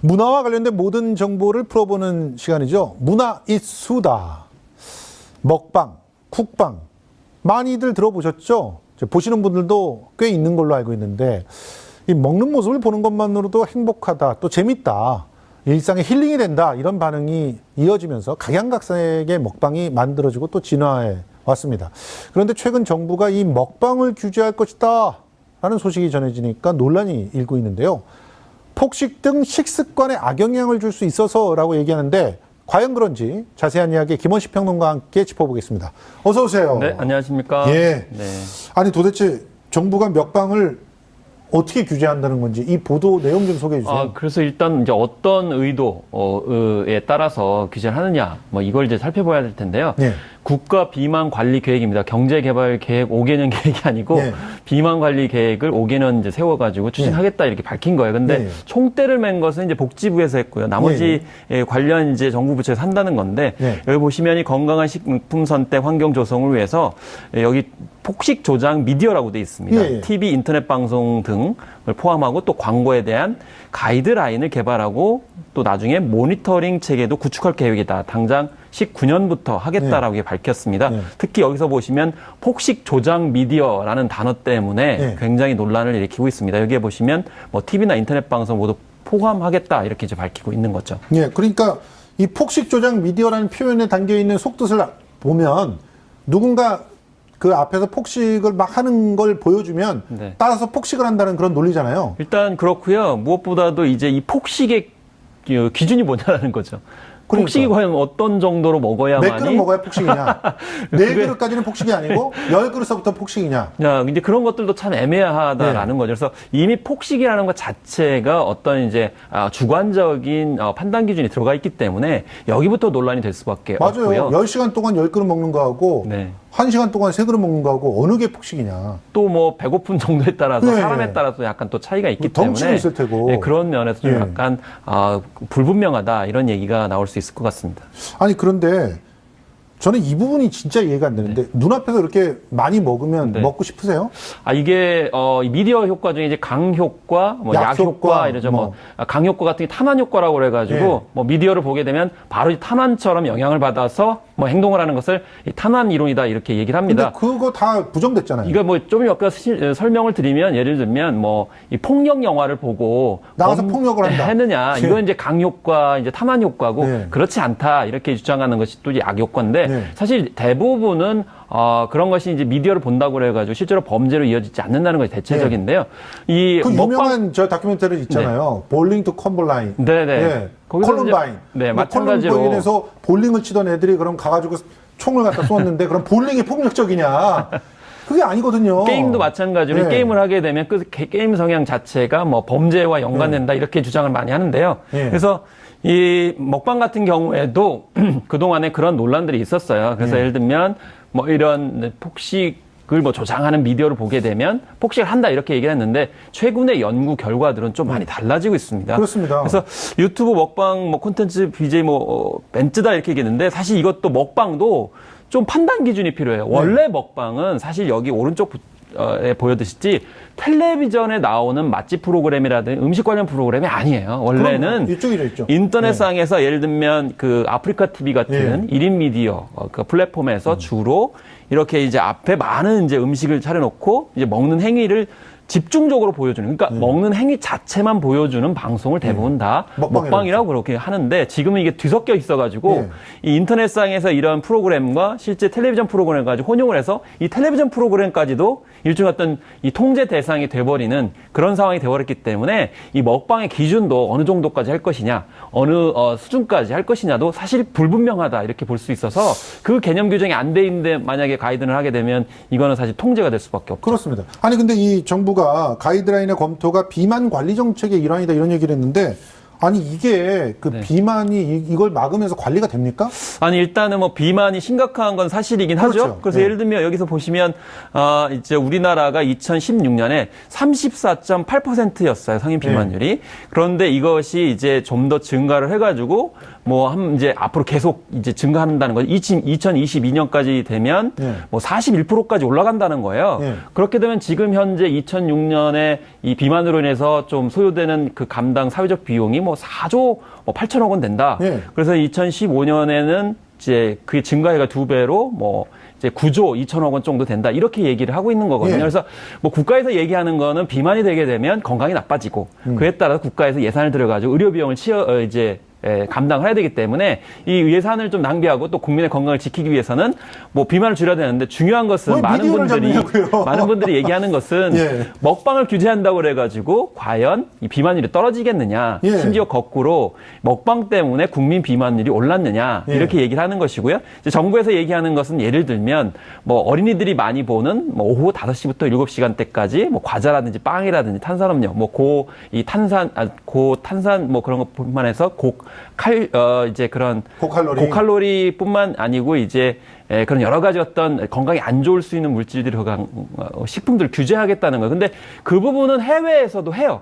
문화와 관련된 모든 정보를 풀어보는 시간이죠. 문화 is 수다. 먹방, 쿡방 많이들 들어보셨죠? 보시는 분들도 꽤 있는 걸로 알고 있는데 이 먹는 모습을 보는 것만으로도 행복하다, 또 재밌다, 일상에 힐링이 된다 이런 반응이 이어지면서 각양각색의 먹방이 만들어지고 또 진화해 왔습니다. 그런데 최근 정부가 이 먹방을 규제할 것이다 라는 소식이 전해지니까 논란이 일고 있는데요. 폭식 등 식습관에 악영향을 줄 수 있어서라고 얘기하는데 과연 그런지 자세한 이야기 김원식 평론가와 함께 짚어보겠습니다. 어서 오세요. 네, 안녕하십니까. 예. 네. 아니 도대체 정부가 먹방을 어떻게 규제한다는 건지 이 보도 내용 좀 소개해 주세요. 그래서 일단 이제 어떤 의도에 따라서 규제를 하느냐, 뭐 이걸 이제 살펴봐야 될 텐데요. 예. 국가 비만 관리 계획입니다. 경제개발 계획 5개년 계획이 아니고 예. 비만 관리 계획을 5개년 이제 세워가지고 추진하겠다 이렇게 밝힌 거예요. 근데 예. 총대를 맨 것은 이제 복지부에서 했고요. 나머지 관련 이제 정부 부처에서 한다는 건데 예. 여기 보시면 이 건강한 식품 선택 환경 조성을 위해서 여기 폭식 조장 미디어라고 돼 있습니다. 예. TV, 인터넷 방송 등을 포함하고 또 광고에 대한 가이드라인을 개발하고 또 나중에 모니터링 체계도 구축할 계획이다. 당장 19년부터 하겠다라고 밝혔습니다. 특히 여기서 보시면 폭식 조장 미디어라는 단어 때문에 굉장히 논란을 일으키고 있습니다. 여기에 보시면 뭐 TV나 인터넷 방송 모두 포함하겠다 이렇게 이제 밝히고 있는 거죠. 예, 그러니까 이 폭식 조장 미디어라는 표현에 담겨 있는 속뜻을 보면 누군가 그 앞에서 폭식을 막 하는 걸 보여주면 네. 따라서 폭식을 한다는 그런 논리잖아요. 일단 그렇고요. 무엇보다도 이제 이 폭식의 기준이 뭐냐라는 거죠. 그러니까. 폭식이 과연 어떤 정도로 먹어야만이? 몇 그릇 먹어야 폭식이냐? 네 그릇까지는 폭식이 아니고 10그릇서부터 폭식이냐? 야, 이제 그런 것들도 참 애매하다라는 거죠. 그래서 이미 폭식이라는 것 자체가 어떤 이제 주관적인 판단 기준이 들어가 있기 때문에 여기부터 논란이 될 수밖에 맞아요. 없고요. 10시간 동안 10그릇 먹는 거하고 네. 1시간 동안 3그릇 먹는 거하고 어느 게 폭식이냐? 또 뭐 배고픈 정도에 따라서 네. 사람에 따라서 약간 또 차이가 있기 덩치도 때문에 있을 테고. 네, 그런 면에서 좀 예. 약간 불분명하다 이런 얘기가 나올 수 있을 것 같습니다. 아니 그런데 저는 이 부분이 진짜 이해가 안 되는데 눈앞에서 이렇게 많이 먹으면 네. 먹고 싶으세요? 이게 이 미디어 효과 중에 이제 강 효과, 뭐 약 효과, 효과 이러죠. 강 효과 같은 게 탄환 효과라고 그래가지고 예. 뭐 미디어를 보게 되면 바로 이 탄환처럼 영향을 받아서 뭐 행동을 하는 것을 이 탄환 이론이다 이렇게 얘기를 합니다. 근데 그거 다 부정됐잖아요. 이거 뭐 좀 아까 설명을 드리면 예를 들면 뭐 이 폭력 영화를 보고 나가서 폭력을 한다. 했느냐 예. 이건 이제 강 효과, 이제 탄환 효과고 예. 그렇지 않다 이렇게 주장하는 것이 또 약 효과인데 예. 사실 대부분은 그런 것이 이제 미디어를 본다고 그래가지고 실제로 범죄로 이어지지 않는다는 것이 대체적인데요. 이 그 먹방 유명한 저 다큐멘터리 있잖아요. 볼링 투 컴벌라인. 네네. 예. 거기서 콜럼바인. 이제, 네, 뭐 마찬가지로. 콜럼바인에서 볼링을 치던 애들이 그럼 가가지고 총을 갖다 쏘았는데 그럼 볼링이 폭력적이냐? 그게 아니거든요. 게임도 마찬가지로 예. 게임을 하게 되면 그 게임 성향 자체가 뭐 범죄와 연관된다 이렇게 주장을 많이 하는데요. 예. 그래서 이 먹방 같은 경우에도 그동안에 그런 논란들이 있었어요. 그래서 예를 들면 뭐 이런 폭식을 뭐 조장하는 미디어를 보게 되면 폭식을 한다 이렇게 얘기를 했는데 최근의 연구 결과들은 좀 많이 달라지고 있습니다. 그렇습니다. 그래서 유튜브 먹방 뭐 콘텐츠 BJ 벤츠다 이렇게 얘기했는데 사실 이것도 먹방도 좀 판단 기준이 필요해요. 원래 먹방은 사실 여기 오른쪽에 보여드시지 텔레비전에 나오는 맛집 프로그램이라든지 음식 관련 프로그램이 아니에요. 원래는 이쪽이죠, 이쪽. 인터넷상에서 예를 들면 그 아프리카 TV 같은 1인 미디어 그 플랫폼에서 주로 이렇게 이제 앞에 많은 이제 음식을 차려놓고 이제 먹는 행위를 집중적으로 보여주는, 그러니까 먹는 행위 자체만 보여주는 방송을 대부분 다 먹방이라고 그렇게 하는데 지금은 이게 뒤섞여 있어가지고 이 인터넷상에서 이런 프로그램과 실제 텔레비전 프로그램까지 혼용을 해서 이 텔레비전 프로그램까지도 일종의 어떤 이 통제 대상이 돼버리는 그런 상황이 돼버렸기 때문에 이 먹방의 기준도 어느 정도까지 할 것이냐, 어느 수준까지 할 것이냐도 사실 불분명하다 이렇게 볼 수 있어서 그 개념 규정이 안 돼 있는데 만약에 가이드를 하게 되면 이거는 사실 통제가 될 수밖에 없죠. 그렇습니다. 아니 근데 이 정부가 가이드라인의 검토가 비만 관리 정책의 일환이다 이런 얘기를 했는데 아니 이게 그 비만이 이걸 막으면서 관리가 됩니까? 아니 일단은 뭐 비만이 심각한 건 사실이긴 그렇죠. 하죠. 그래서 예를 들면 여기서 보시면 이제 우리나라가 2016년에 34.8%였어요. 성인 비만율이. 그런데 이것이 이제 좀 더 증가를 해가지고 이제 앞으로 계속 이제 증가한다는 거죠. 2022년까지 되면 예. 뭐 41%까지 올라간다는 거예요. 예. 그렇게 되면 지금 현재 2006년에 이 비만으로 인해서 좀 소요되는 그 감당 사회적 비용이 뭐 4조 8천억 원 된다. 예. 그래서 2015년에는 이제 그게 증가해가 2배로 뭐 이제 9조 2천억 원 정도 된다. 이렇게 얘기를 하고 있는 거거든요. 예. 그래서 뭐 국가에서 얘기하는 거는 비만이 되게 되면 건강이 나빠지고 그에 따라서 국가에서 예산을 들여가지고 의료 비용을 감당을 해야 되기 때문에 이 예산을 좀 낭비하고 또 국민의 건강을 지키기 위해서는 뭐 비만을 줄여야 되는데 중요한 것은 왜 많은 분들이 얘기하는 것은 예. 먹방을 규제한다고 그래가지고 과연 이 비만율이 떨어지겠느냐, 예. 심지어 거꾸로 먹방 때문에 국민 비만율이 올랐느냐 예. 이렇게 얘기를 하는 것이고요. 이제 정부에서 얘기하는 것은 예를 들면 뭐 어린이들이 많이 보는 뭐 오후 5시부터 7시간대까지 뭐 과자라든지 빵이라든지 탄산음료, 뭐 고탄산 뭐 그런 것뿐만 해서 이제 그런 고칼로리뿐만 아니고 이제 그런 여러 가지 어떤 건강에 안 좋을 수 있는 물질들이 들어간 식품들을 규제하겠다는 거예요. 근데 그 부분은 해외에서도 해요.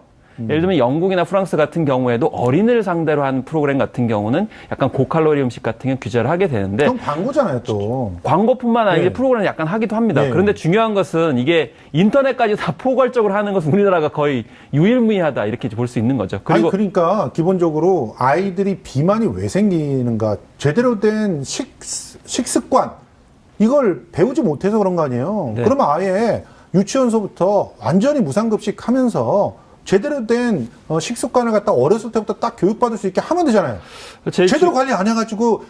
예를 들면 영국이나 프랑스 같은 경우에도 어린이를 상대로 한 프로그램 같은 경우는 약간 고칼로리 음식 같은 경우는 규제를 하게 되는데 그건 광고잖아요, 또. 광고뿐만 아니라 예. 프로그램을 약간 하기도 합니다. 예. 그런데 중요한 것은 이게 인터넷까지 다 포괄적으로 하는 것은 우리나라가 거의 유일무이하다 이렇게 볼 수 있는 거죠. 아니, 그러니까 기본적으로 아이들이 비만이 왜 생기는가, 제대로 된 식습관, 이걸 배우지 못해서 그런 거 아니에요. 네. 그러면 아예 유치원서부터 완전히 무상급식 하면서 제대로 된 식습관을 갖다 어렸을 때부터 딱 교육받을 수 있게 하면 되잖아요. 제대로 관리 안 해가지고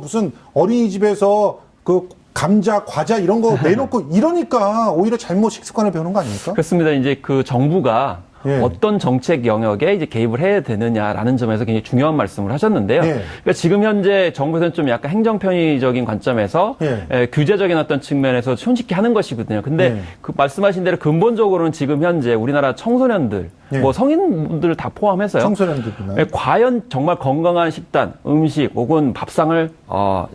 무슨 어린이집에서 그 감자, 과자 이런 거 내놓고 이러니까 오히려 잘못 식습관을 배우는 거 아닙니까? 그렇습니다. 이제 그 정부가 예. 어떤 정책 영역에 이제 개입을 해야 되느냐라는 점에서 굉장히 중요한 말씀을 하셨는데요. 예. 그러니까 지금 현재 정부에서는 좀 약간 행정편의적인 관점에서 예. 규제적인 어떤 측면에서 손쉽게 하는 것이거든요. 근데 예. 그 말씀하신 대로 근본적으로는 지금 현재 우리나라 청소년들, 예. 뭐 성인분들 다 포함해서요. 청소년들이나. 과연 정말 건강한 식단, 음식 혹은 밥상을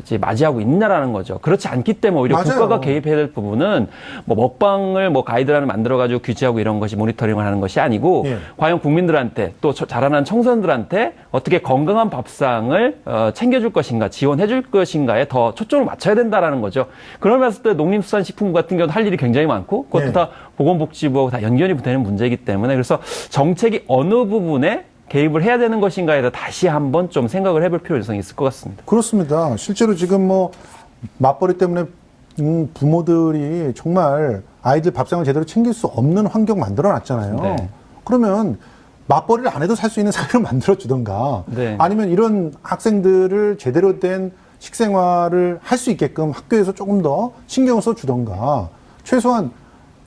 이제 맞이하고 있느냐라는 거죠. 그렇지 않기 때문에 오히려 맞아요. 국가가 개입해야 될 부분은 뭐 먹방을 뭐 가이드라인을 만들어가지고 규제하고 이런 것이 모니터링을 하는 것이 아니고 예. 과연 국민들한테 또 자라난 청소년들한테 어떻게 건강한 밥상을 챙겨줄 것인가, 지원해줄 것인가에 더 초점을 맞춰야 된다라는 거죠. 그러면서 또 농림수산식품부 같은 경우도 할 일이 굉장히 많고 그것도 예. 다 보건복지부하고 다 연결이 되는 문제이기 때문에 그래서 정책이 어느 부분에 개입을 해야 되는 것인가에 대해서 다시 한번 좀 생각을 해볼 필요성이 있을 것 같습니다. 그렇습니다. 실제로 지금 뭐 맞벌이 때문에 부모들이 정말 아이들 밥상을 제대로 챙길 수 없는 환경 만들어 놨잖아요. 네. 그러면 맞벌이를 안 해도 살 수 있는 사회를 만들어 주던가 네. 아니면 이런 학생들을 제대로 된 식생활을 할 수 있게끔 학교에서 조금 더 신경을 써 주던가 최소한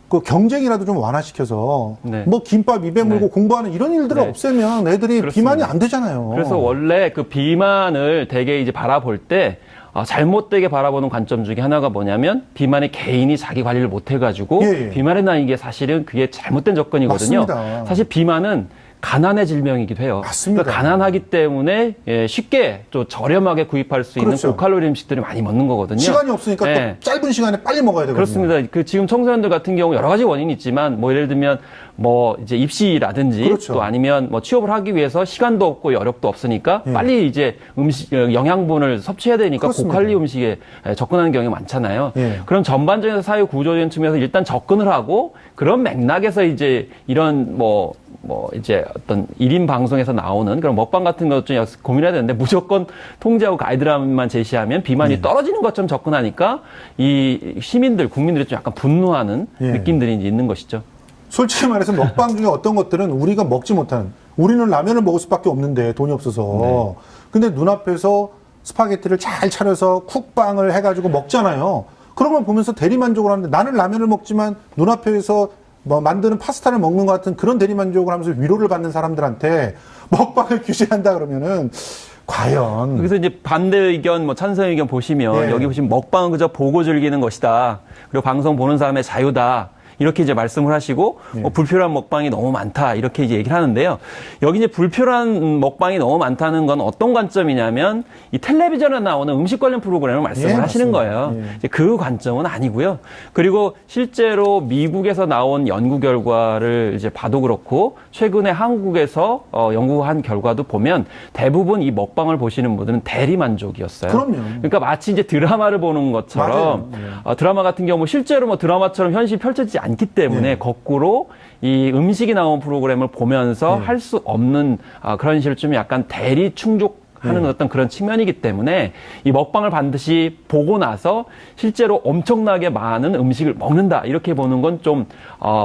그 경쟁이라도 좀 완화시켜서 네. 뭐 김밥 입에 물고 네. 공부하는 이런 일들을 네. 없애면 애들이 그렇습니다. 비만이 안 되잖아요. 그래서 원래 그 비만을 되게 이제 바라볼 때 잘못되게 바라보는 관점 중에 하나가 뭐냐면 비만의 개인이 자기 관리를 못 해가지고 예, 예. 비만에 나는 게 사실은 그게 잘못된 접근이거든요. 맞습니다. 사실 비만은 가난의 질병이기도 해요. 맞습니다. 그러니까 가난하기 때문에 쉽게 또 저렴하게 구입할 수 있는 그렇죠. 고칼로리 음식들이 많이 먹는 거거든요. 시간이 없으니까 네. 또 짧은 시간에 빨리 먹어야 되거든요. 그렇습니다. 그 지금 청소년들 같은 경우 여러 가지 원인이 있지만 뭐 예를 들면 뭐 이제 입시라든지 그렇죠. 또 아니면 뭐 취업을 하기 위해서 시간도 없고 여력도 없으니까 예. 빨리 이제 영양분을 섭취해야 되니까 그렇습니다. 고칼로리 음식에 접근하는 경우가 많잖아요. 예. 그럼 전반적인 사회 구조적인 측면에서 일단 접근을 하고 그런 맥락에서 이제 이런 뭐 이제 어떤 1인 방송에서 나오는 그런 먹방 같은 것 좀 고민해야 되는데 무조건 통제하고 가이드라인만 제시하면 비만이 떨어지는 것처럼 접근하니까 이 시민들, 국민들이 좀 약간 분노하는 예. 느낌들이 이제 있는 것이죠. 솔직히 말해서 먹방 중에 어떤 것들은 우리가 먹지 못한, 우리는 라면을 먹을 수밖에 없는데 돈이 없어서. 네. 근데 눈앞에서 스파게티를 잘 차려서 쿡방을 해가지고 먹잖아요. 그런 걸 보면서 대리만족을 하는데 나는 라면을 먹지만 눈앞에서 뭐 만드는 파스타를 먹는 것 같은 그런 대리만족을 하면서 위로를 받는 사람들한테 먹방을 규제한다 그러면은 과연. 그래서 이제 반대 의견, 뭐 찬성 의견 보시면 예. 여기 보시면 먹방은 그저 보고 즐기는 것이다. 그리고 방송 보는 사람의 자유다. 이렇게 이제 말씀을 하시고 불필요한 먹방이 너무 많다 이렇게 이제 얘기를 하는데요. 여기 이제 불필요한 먹방이 너무 많다는 건 어떤 관점이냐면 이 텔레비전에 나오는 음식 관련 프로그램을 말씀을 하시는 거예요. 이제 그 관점은 아니고요. 그리고 실제로 미국에서 나온 연구 결과를 이제 봐도 그렇고 최근에 한국에서 연구한 결과도 보면 대부분 이 먹방을 보시는 분들은 대리 만족이었어요. 그럼요. 그러니까 마치 이제 드라마를 보는 것처럼 드라마 같은 경우 실제로 뭐 드라마처럼 현실이 펼쳐지지 않기 때문에 거꾸로 이 음식이 나온 프로그램을 보면서 할 수 없는 그런 식으로 좀 약간 대리 충족하는 어떤 그런 측면이기 때문에 이 먹방을 반드시 보고 나서 실제로 엄청나게 많은 음식을 먹는다 이렇게 보는 건 좀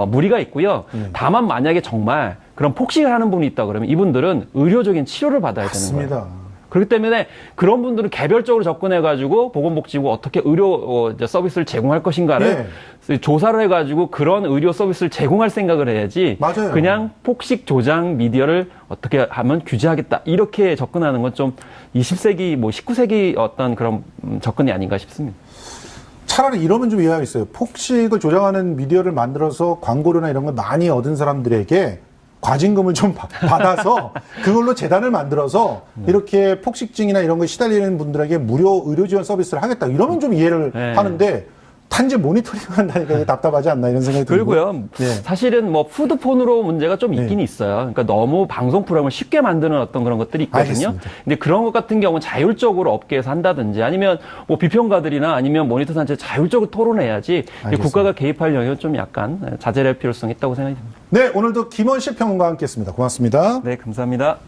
무리가 있고요. 다만 만약에 정말 그런 폭식을 하는 분이 있다 그러면 이분들은 의료적인 치료를 받아야 되는 거예요. 맞습니다. 그렇기 때문에 그런 분들은 개별적으로 접근해가지고 보건복지부 어떻게 의료 서비스를 제공할 것인가를 조사를 해가지고 그런 의료 서비스를 제공할 생각을 해야지. 맞아요. 그냥 폭식 조장 미디어를 어떻게 하면 규제하겠다 이렇게 접근하는 건 좀 20세기 뭐 19세기 어떤 그런 접근이 아닌가 싶습니다. 차라리 이러면 좀 이해하겠어요. 폭식을 조장하는 미디어를 만들어서 광고료나 이런 걸 많이 얻은 사람들에게 과징금을 좀 받아서 그걸로 재단을 만들어서 이렇게 폭식증이나 이런 거 시달리는 분들에게 무료 의료 지원 서비스를 하겠다. 이러면 좀 이해를 하는데 단지 모니터링 한다니까 이게 답답하지 않나 이런 생각이 들고. 그리고요. 사실은 뭐 푸드폰으로 문제가 좀 있긴 있어요. 그러니까 너무 방송 프로그램을 쉽게 만드는 어떤 그런 것들이 있거든요. 알겠습니다. 근데 그런 것 같은 경우는 자율적으로 업계에서 한다든지 아니면 뭐 비평가들이나 아니면 모니터 단체 자율적으로 토론해야지 국가가 개입할 영역은 좀 약간 자제할 필요성이 있다고 생각이 듭니다. 네, 오늘도 김원식 평론가와 함께했습니다. 고맙습니다. 네, 감사합니다.